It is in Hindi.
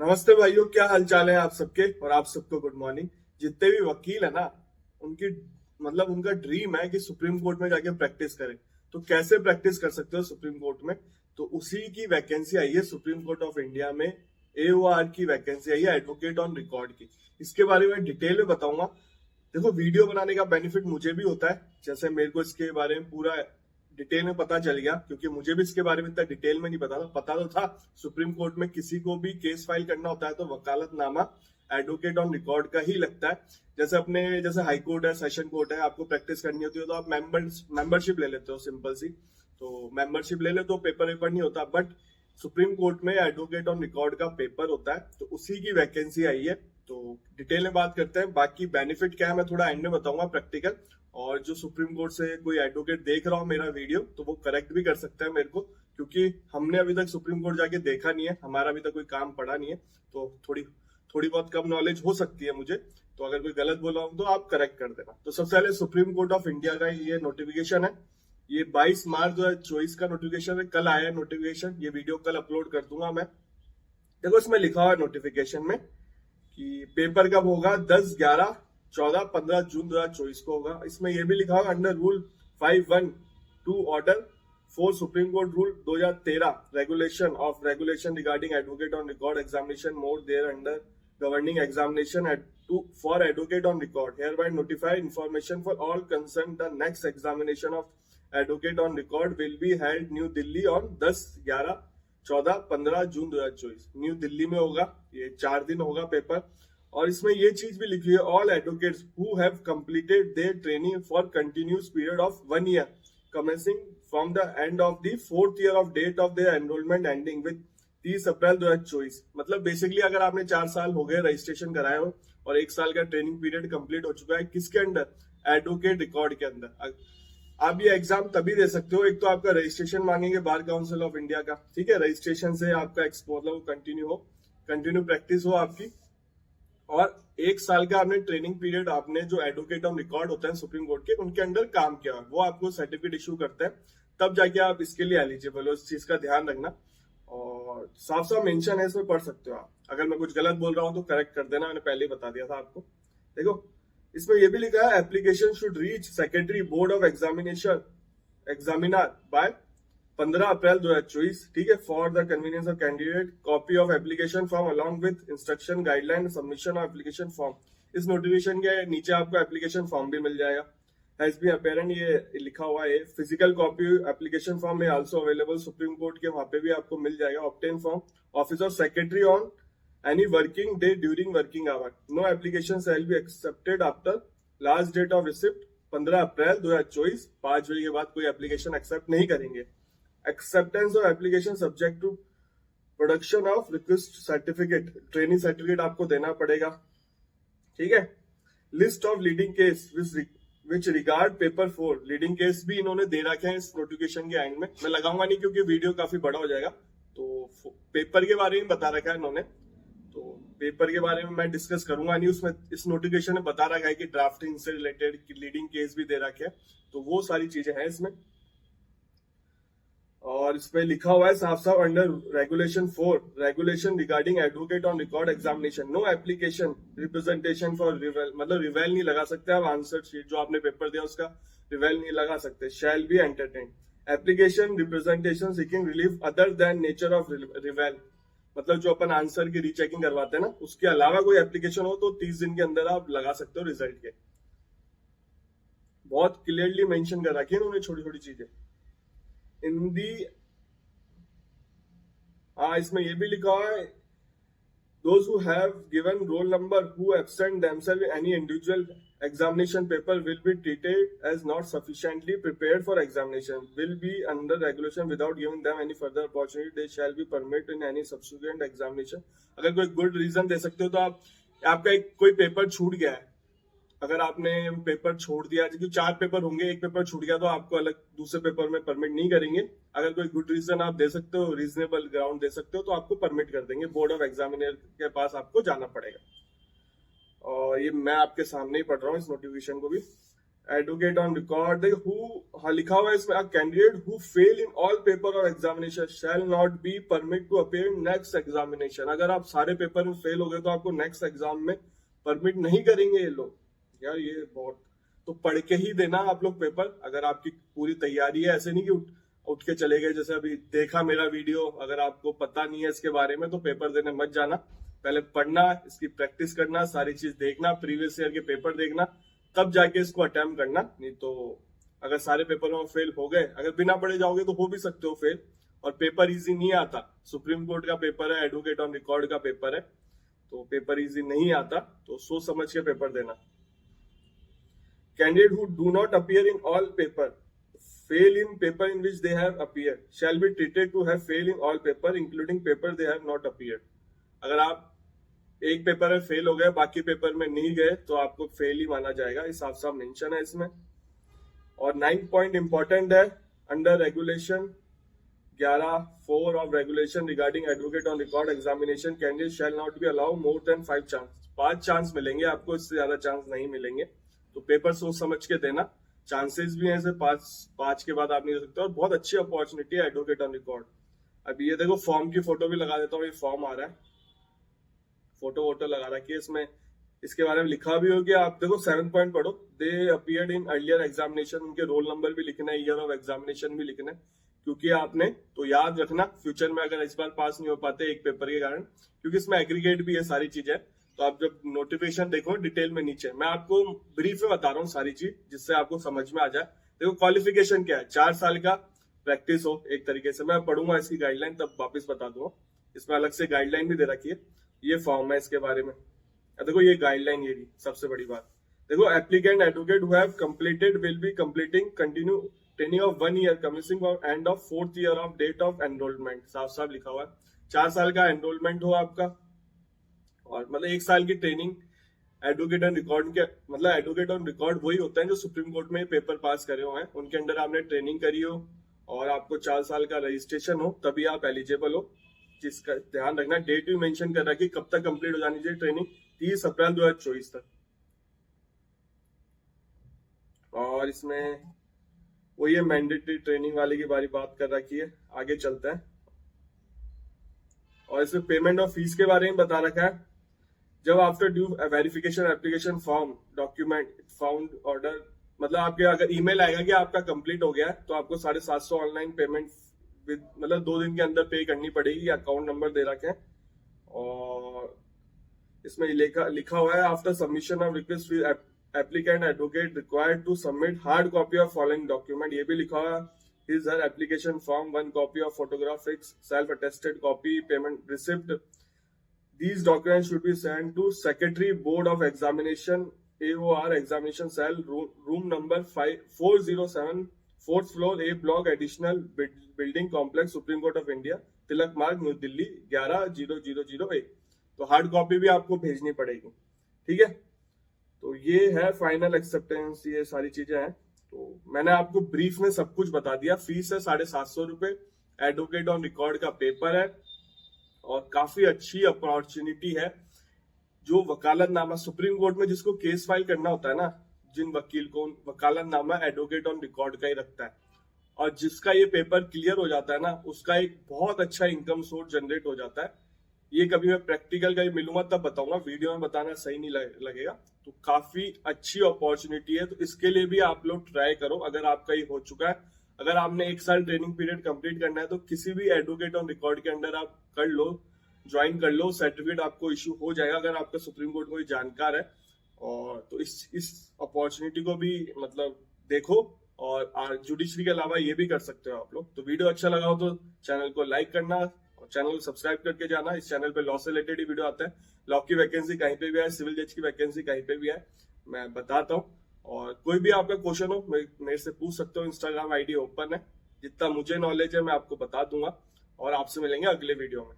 नमस्ते भाइयों, क्या हालचाल है आप सबके। और आप सबको गुड मॉर्निंग। जितने भी वकील है ना, उनकी मतलब उनका ड्रीम है कि सुप्रीम कोर्ट में जाके प्रैक्टिस करें। तो कैसे प्रैक्टिस कर सकते हो सुप्रीम कोर्ट में? तो उसी की वैकेंसी आई है सुप्रीम कोर्ट ऑफ इंडिया में। एओआर की वैकेंसी आई है, एडवोकेट ऑन रिकॉर्ड की। इसके बारे में डिटेल में बताऊंगा। देखो, वीडियो बनाने का बेनिफिट मुझे भी होता है, जैसे मेरे को इसके बारे में पूरा डिटेल में पता चल गया, क्योंकि मुझे भी इसके बारे में इतना डिटेल में नहीं पता था। पता तो था सुप्रीम कोर्ट में किसी को भी केस फाइल करना होता है तो वकालतनामा एडवोकेट ऑन रिकॉर्ड का ही लगता है। जैसे हाई कोर्ट है, सेशन कोर्ट है, आपको प्रैक्टिस करनी होती है तो आप मेंबरशिप ले लेते हो, सिंपल सी। तो मेंबरशिप ले ले तो पेपर वेपर नहीं होता, बट सुप्रीम कोर्ट में एडवोकेट ऑन रिकॉर्ड का पेपर होता है। तो उसी की वैकेंसी आई है। तो डिटेल में बात करते हैं। बाकी बेनिफिट क्या है मैं थोड़ा एंड में बताऊंगा, प्रैक्टिकल। और जो सुप्रीम कोर्ट से कोई एडवोकेट देख रहा हो मेरा वीडियो, तो वो करेक्ट भी कर सकता है मेरे को, क्योंकि हमने अभी तक सुप्रीम कोर्ट जाके देखा नहीं है, हमारा अभी तक कोई काम पड़ा नहीं है। तो थोड़ी थोड़ी बहुत कम नॉलेज हो सकती है मुझे। तो अगर कोई गलत बोला हूं तो आप करेक्ट कर देना। तो सबसे पहले सुप्रीम कोर्ट ऑफ इंडिया का ये नोटिफिकेशन है। ये 22 मार्च 2024 का नोटिफिकेशन है। कल आया नोटिफिकेशन, ये वीडियो कल अपलोड कर दूंगा मैं। देखो, इसमें लिखा हुआ है नोटिफिकेशन में कि पेपर कब होगा, 10, 11, 14, 15 जून 2024 को होगा। इसमें यह भी लिखा होगा under rule 512 order 4 Supreme Court rule 2013 regulation regarding advocate on record examination more there under governing examination for advocate on record hereby notified information for all concern the next examination of advocate on record will be held New Delhi on 10, 11, 14, 15 June 2024। New Delhi में होगा। ये 4 दिन होगा पेपर। और इसमें ये चीज भी लिखी है, all advocates who have completed their training for continuous period of 1 year commencing from the end of the 4th year of date of their enrolment ending with 30 April 2024। मतलब बेसिकली अगर आपने 4 साल हो गए रजिस्ट्रेशन कराए हो और 1 साल का ट्रेनिंग पीरियड कंप्लीट हो चुका है, किसके अंदर? एडवोकेट रिकॉर्ड के अंदर। आप ये एग्जाम तभी दे सकते हो, एक तो आपका रजिस्ट्रेशन मांगेंगे बार काउंसिल ऑफ इंडिया का, ठीक है। रजिस्ट्रेशन से आपका मतलब कंटिन्यू प्रैक्टिस हो आपकी। और 1 साल का आपने ट्रेनिंग पीरियड, आपने जो एडवोकेट ऑन रिकॉर्ड होते हैं सुप्रीम कोर्ट के, उनके अंडर काम किया, वो आपको सर्टिफिकेट इशू करते हैं। तब जाके आप इसके लिए एलिजिबल हो। इस चीज का ध्यान रखना। और साफ साफ मेंशन है, इसमें पढ़ सकते हो आप। अगर मैं कुछ गलत बोल रहा हूं तो करेक्ट कर देना, मैंने पहले ही बता दिया था आपको। देखो, इसमें यह भी लिखा है application should reach secretary board of examiner by 15 April 2024, ठीक है। For the convenience of candidate, copy of application form along with instruction guideline submission of application form. इस नोटिफिकेशन के नीचे आपको एप्लीकेशन फॉर्म भी मिल जाएगा। हैज बी अपेरेंट, ये लिखा हुआ है। फिजिकल कॉपी एप्लीकेशन फॉर्म में आल्सो अवेलेबल सुप्रीम कोर्ट के, वहां पे भी आपको मिल जाएगा। Obtain from office of secretary on any working day during working hour. No application shall be accepted after last date of receipt 15 April 2024। 5 बजे के बाद कोई एप्लीकेशन एक्सेप्ट नहीं करेंगे। Acceptance of application subject to production of request certificate, training certificate आपको देना पड़ेगा, ठीक है। List of leading case which regard paper 4, leading case भी इन्होंने दे रखे हैं इस नोटिफिकेशन के एंड में। मैं लगाऊंगा नहीं क्योंकि वीडियो काफी बड़ा हो जाएगा। तो पेपर के बारे में बता रखा है इन्होंने, तो पेपर के बारे में मैं डिस्कस करूंगा नहीं। उसमें इस नोटिफिकेशन में बता रखा है कि ड्राफ्टिंग से रिलेटेड लीडिंग केस भी दे रखे हैं, तो वो सारी चीजें हैं इसमें। और इसमें लिखा हुआ है साफ साफ under regulation 4 regulation regarding advocate on record examination, no application representation for रिवेल, मतलब रिवेल नहीं लगा सकते आप। आंसर शीट जो आपने पेपर दिया उसका रिवेल नहीं लगा सकते। Shall be entertain application representation seeking relief other than nature of रिवेल, मतलब जो अपन आंसर की रीचेकिंग करवाते हैं ना, उसके अलावा कोई एप्लीकेशन हो तो 30 दिन के अंदर आप लगा सकते हो रिजल्ट के। बहुत क्लियरली मेंशन कर रखी है उन्होंने छोटी छोटी चीजें। हिंदी, हाँ, इसमें ये भी लिखा हुआ है those who have given roll number who absent themselves in any individual examination paper will be treated as not sufficiently prepared for examination, will be under regulation without giving them any further opportunity, they shall be permitted in any subsequent examination। अगर कोई गुड रीजन दे सकते हो तो आपका कोई पेपर छूट गया है, अगर आपने पेपर छोड़ दिया, क्योंकि 4 पेपर होंगे, एक पेपर छूट गया तो आपको अलग दूसरे पेपर में परमिट नहीं करेंगे। अगर कोई गुड रीजन आप दे सकते हो, रीजनेबल ग्राउंड दे सकते हो, तो आपको परमिट कर देंगे। बोर्ड ऑफ एग्जामिनर के पास आपको जाना पड़ेगा। और ये मैं आपके सामने ही पढ़ रहा हूँ इस नोटिफिकेशन को भी। एडवोकेट ऑन रिकॉर्ड, देखो हु लिखा हुआ है इसमें, candidate who fail in all paper और examination shall not be permit to appear in next examination. अगर आप सारे पेपर में फेल हो गए तो आपको नेक्स्ट एग्जाम में परमिट नहीं करेंगे ये लोग। यार ये बहुत, तो पढ़ के ही देना आप लोग पेपर, अगर आपकी पूरी तैयारी है। ऐसे नहीं कि उठ के चले गए, जैसे अभी देखा मेरा वीडियो, अगर आपको पता नहीं है इसके बारे में तो पेपर देने मत जाना। पहले पढ़ना, इसकी प्रैक्टिस करना, सारी चीज देखना, प्रीवियस ईयर के पेपर देखना, तब जाके इसको अटेम्प्ट करना। नहीं तो अगर सारे पेपरों में फेल हो गए, अगर बिना पढ़े जाओगे तो हो भी सकते हो फेल। और पेपर इजी नहीं आता, सुप्रीम कोर्ट का पेपर है, एडवोकेट ऑन रिकॉर्ड का पेपर है, तो पेपर इजी नहीं आता, तो सोच समझ के पेपर देना। Candidate who do not appear in all paper, fail in paper in which they have appear shall be treated to have fail in all paper including paper they have not appear. अगर आप एक पेपर में फेल हो गए, बाकी पेपर में नहीं गए, तो आपको फेल ही माना जाएगा। इस साफ साफ मेंशन है इसमें। और 9 पॉइंट इंपॉर्टेंट है, under regulation 11(4) of regulation regarding advocate on record examination, candidate shell not B allow more than 5 chance. 5 chance मिलेंगे आपको, इससे ज्यादा चांस नहीं मिलेंगे। तो पेपर सोच समझ के देना। चांसेस भी है ऐसे 5 के बाद आप नहीं दे सकते। और बहुत अच्छी अपॉर्चुनिटी है एडवोकेट ऑन रिकॉर्ड। अभी ये देखो, फॉर्म की फोटो भी लगा देता हूँ, ये फॉर्म आ रहा है, फोटो वोटो लगा रखी है इसमें। इसके बारे में लिखा भी हो गया, आप देखो 7 पॉइंट पढ़ो। दे अपीयर्ड इन अर्लियर एग्जामिनेशन, उनके रोल नंबर भी लिखना है, ईयर ऑफ एग्जामिनेशन भी लिखना है, क्योंकि आपने तो याद रखना फ्यूचर में अगर इस बार पास नहीं हो पाते एक पेपर के कारण, क्योंकि इसमें एग्रीगेट भी है सारी चीजें। तो आप जब नोटिफिकेशन देखो डिटेल में नीचे, मैं आपको ब्रीफ में बता रहा हूँ सारी चीज, जिससे आपको समझ में आ जाए। देखो क्वालिफिकेशन क्या है, 4 साल का प्रैक्टिस हो एक तरीके से। मैं पढ़ूंगा इसकी गाइडलाइन, तब वापिस बता दूंगा। इसमें अलग से गाइडलाइन भी दे रखी है, ये फॉर्म है इसके बारे में। देखो ये गाइडलाइन, ये भी सबसे बड़ी बात। देखो applicant advocate who have completed will be completing continue training of 1 year commencing of end of 4th year of date of enrolment. साफ साफ लिखा हुआ है, 4 साल का एनरोलमेंट हो आपका, और मतलब 1 साल की ट्रेनिंग। एडवोकेट ऑन रिकॉर्ड के मतलब एडवोकेट ऑन रिकॉर्ड वही होता है जो सुप्रीम कोर्ट में पेपर पास करे हुए हैं, उनके अंडर आपने ट्रेनिंग करी हो और आपको 4 साल का रजिस्ट्रेशन हो, तभी आप एलिजिबल हो। जिसका ध्यान रखना, डेट भी मेंशन कर रहा है कि कब तक कंप्लीट हो जानी चाहिए ट्रेनिंग, 30 अप्रैल 2024 तक। और इसमें वो ये मैंडेटरी ट्रेनिंग वाले की बारी बात कर रखी है, आगे चलते हैं। और इसमें पेमेंट ऑफ फीस के बारे में बता रखा है। जब after due verification application form document found order, मतलब आपके अगर ईमेल आएगा कि आपका कंप्लीट हो गया है, तो आपको 750 ऑनलाइन पेमेंट मतलब 2 दिन के अंदर पे करनी पड़ेगी। अकाउंट नंबर दे रखे हैं। और इसमें लिखा हुआ है, after submission of request applicant advocate required to submit hard copy of following document. ये भी लिखा हुआ है, इज हर application form, 1 copy of photographics self attested copy, payment receipt. These documents should be sent to Secretary Board of Examination, AOR Examination Cell, room number 407, 4th floor, A block, additional building complex, Supreme Court of India, तिलक मार्ग, न्यू दिल्ली 110001। तो हार्ड कॉपी भी आपको भेजनी पड़ेगी, ठीक है। तो ये है फाइनल एक्सेप्टेंस, ये सारी चीजें हैं। तो मैंने आपको ब्रीफ में सब कुछ बता दिया। फीस है 750 रुपए, एडवोकेट ऑन रिकॉर्ड का पेपर है, और काफी अच्छी अपॉर्चुनिटी है। जो वकालतनामा सुप्रीम कोर्ट में जिसको केस फाइल करना होता है ना, जिन वकील को, वकालतनामा एडवोकेट ऑन रिकॉर्ड का ही रखता है, और जिसका ये पेपर क्लियर हो जाता है ना, उसका एक बहुत अच्छा इनकम सोर्स जनरेट हो जाता है। ये कभी मैं प्रैक्टिकल कहीं मिलूंगा तब बताऊंगा, वीडियो में बताना सही नहीं लगेगा। तो काफी अच्छी अपॉर्चुनिटी है, तो इसके लिए भी आप लोग ट्राई करो। अगर आपका ये हो चुका है, अगर आपने 1 साल ट्रेनिंग पीरियड कंप्लीट करना है, तो किसी भी एडवोकेट ऑन रिकॉर्ड के अंडर आप कर लो, ज्वाइन कर लो, सर्टिफिकेट आपको इश्यू हो जाएगा अगर आपका सुप्रीम कोर्ट कोई जानकार है। और तो इस अपॉर्चुनिटी को भी मतलब देखो, और जुडिशरी के अलावा ये भी कर सकते हो आप लोग। तो वीडियो अच्छा लगा हो तो चैनल को लाइक करना और चैनल को सब्सक्राइब करके जाना। इस चैनल पे लॉ से रिलेटेड ही वीडियो आता है। लॉ की वैकेंसी कहीं पे भी है, सिविल जज की वैकेंसी कहीं पे भी है, मैं बताता हूँ। और कोई भी आपका क्वेश्चन हो मेरे से पूछ सकते हो, इंस्टाग्राम आईडी ओपन है। जितना मुझे नॉलेज है मैं आपको बता दूंगा। और आपसे मिलेंगे अगले वीडियो में।